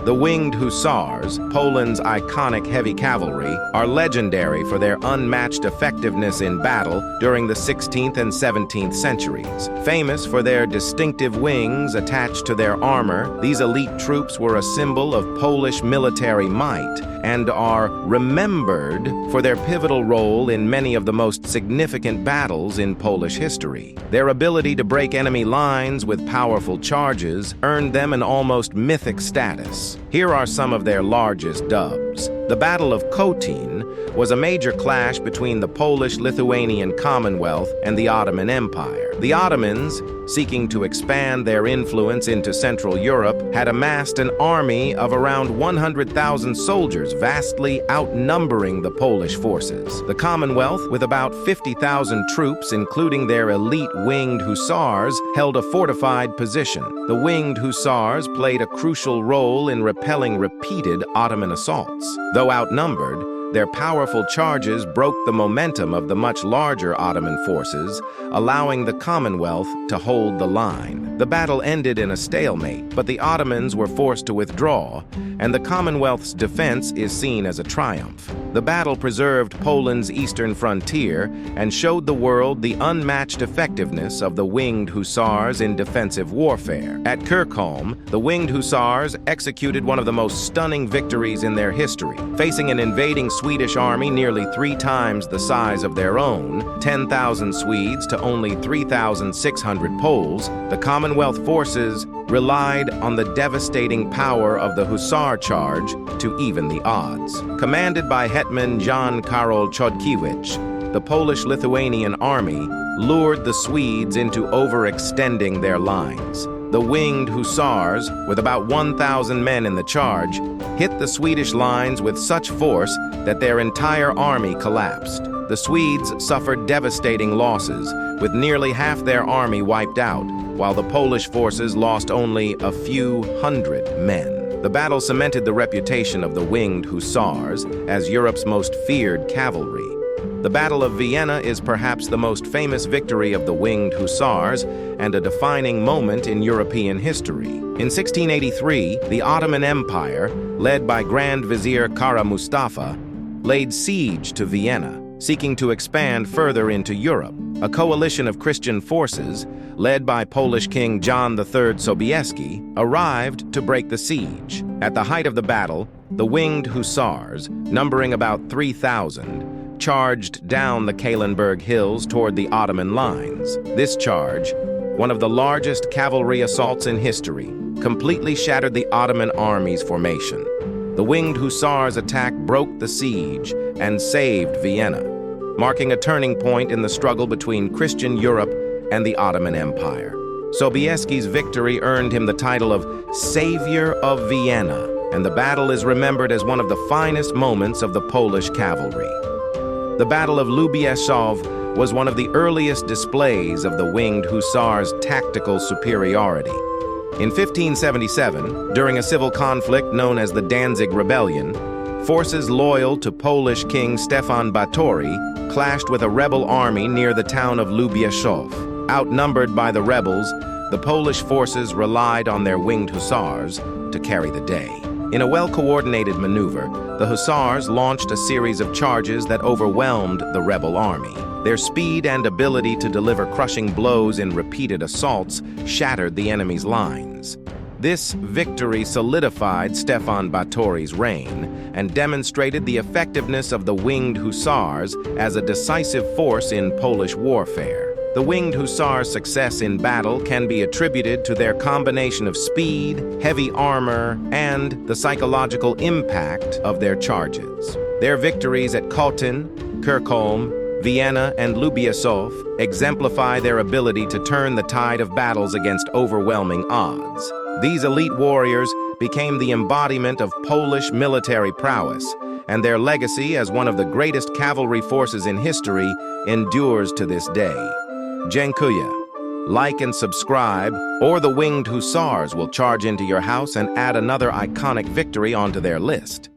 The winged Hussars, Poland's iconic heavy cavalry, are legendary for their unmatched effectiveness in battle during the 16th and 17th centuries. Famous for their distinctive wings attached to their armor, these elite troops were a symbol of Polish military might and are remembered for their pivotal role in many of the most significant battles in Polish history. Their ability to break enemy lines with powerful charges earned them an almost mythic status. Here are some of their largest dubs. The Battle of Kotin was a major clash between the Polish-Lithuanian Commonwealth and the Ottoman Empire. The Ottomans, seeking to expand their influence into Central Europe, had amassed an army of around 100,000 soldiers, vastly outnumbering the Polish forces. The Commonwealth, with about 50,000 troops, including their elite winged Hussars, held a fortified position. The winged Hussars played a crucial role in repelling repeated Ottoman assaults. Though outnumbered, their powerful charges broke the momentum of the much larger Ottoman forces, allowing the Commonwealth to hold the line. The battle ended in a stalemate, but the Ottomans were forced to withdraw, and the Commonwealth's defense is seen as a triumph. The battle preserved Poland's eastern frontier and showed the world the unmatched effectiveness of the winged Hussars in defensive warfare. At Kirchholm, the winged Hussars executed one of the most stunning victories in their history. Facing an invading Swedish army nearly 3 times the size of their own, 10,000 Swedes to only 3,600 Poles, the Commonwealth forces relied on the devastating power of the Hussar charge to even the odds. Commanded by Hetman Jan Karol Chodkiewicz, the Polish-Lithuanian army lured the Swedes into overextending their lines. The winged Hussars, with about 1,000 men in the charge, hit the Swedish lines with such force that their entire army collapsed. The Swedes suffered devastating losses, with nearly half their army wiped out, while the Polish forces lost only a few hundred men. The battle cemented the reputation of the winged Hussars as Europe's most feared cavalry. The Battle of Vienna is perhaps the most famous victory of the winged Hussars and a defining moment in European history. In 1683, the Ottoman Empire, led by Grand Vizier Kara Mustafa, laid siege to Vienna, seeking to expand further into Europe. A coalition of Christian forces, led by Polish King John III Sobieski, arrived to break the siege. At the height of the battle, the winged Hussars, numbering about 3,000, charged down the Kahlenberg Hills toward the Ottoman lines. This charge, one of the largest cavalry assaults in history, completely shattered the Ottoman army's formation. The winged Hussars' attack broke the siege and saved Vienna, marking a turning point in the struggle between Christian Europe and the Ottoman Empire. Sobieski's victory earned him the title of Savior of Vienna, and the battle is remembered as one of the finest moments of the Polish cavalry. The Battle of Lubieszów was one of the earliest displays of the winged Hussars' tactical superiority. In 1577, during a civil conflict known as the Danzig Rebellion, forces loyal to Polish King Stefan Batory clashed with a rebel army near the town of Lubieszów. Outnumbered by the rebels, the Polish forces relied on their winged Hussars to carry the day. In a well-coordinated maneuver, the Hussars launched a series of charges that overwhelmed the rebel army. Their speed and ability to deliver crushing blows in repeated assaults shattered the enemy's lines. This victory solidified Stefan Batory's reign and demonstrated the effectiveness of the winged Hussars as a decisive force in Polish warfare. The winged Hussars' success in battle can be attributed to their combination of speed, heavy armor, and the psychological impact of their charges. Their victories at Kotin, Kirchholm, Vienna, and Lubieszów exemplify their ability to turn the tide of battles against overwhelming odds. These elite warriors became the embodiment of Polish military prowess, and their legacy as one of the greatest cavalry forces in history endures to this day. Dziękuję. Like and subscribe, or the winged Hussars will charge into your house and add another iconic victory onto their list.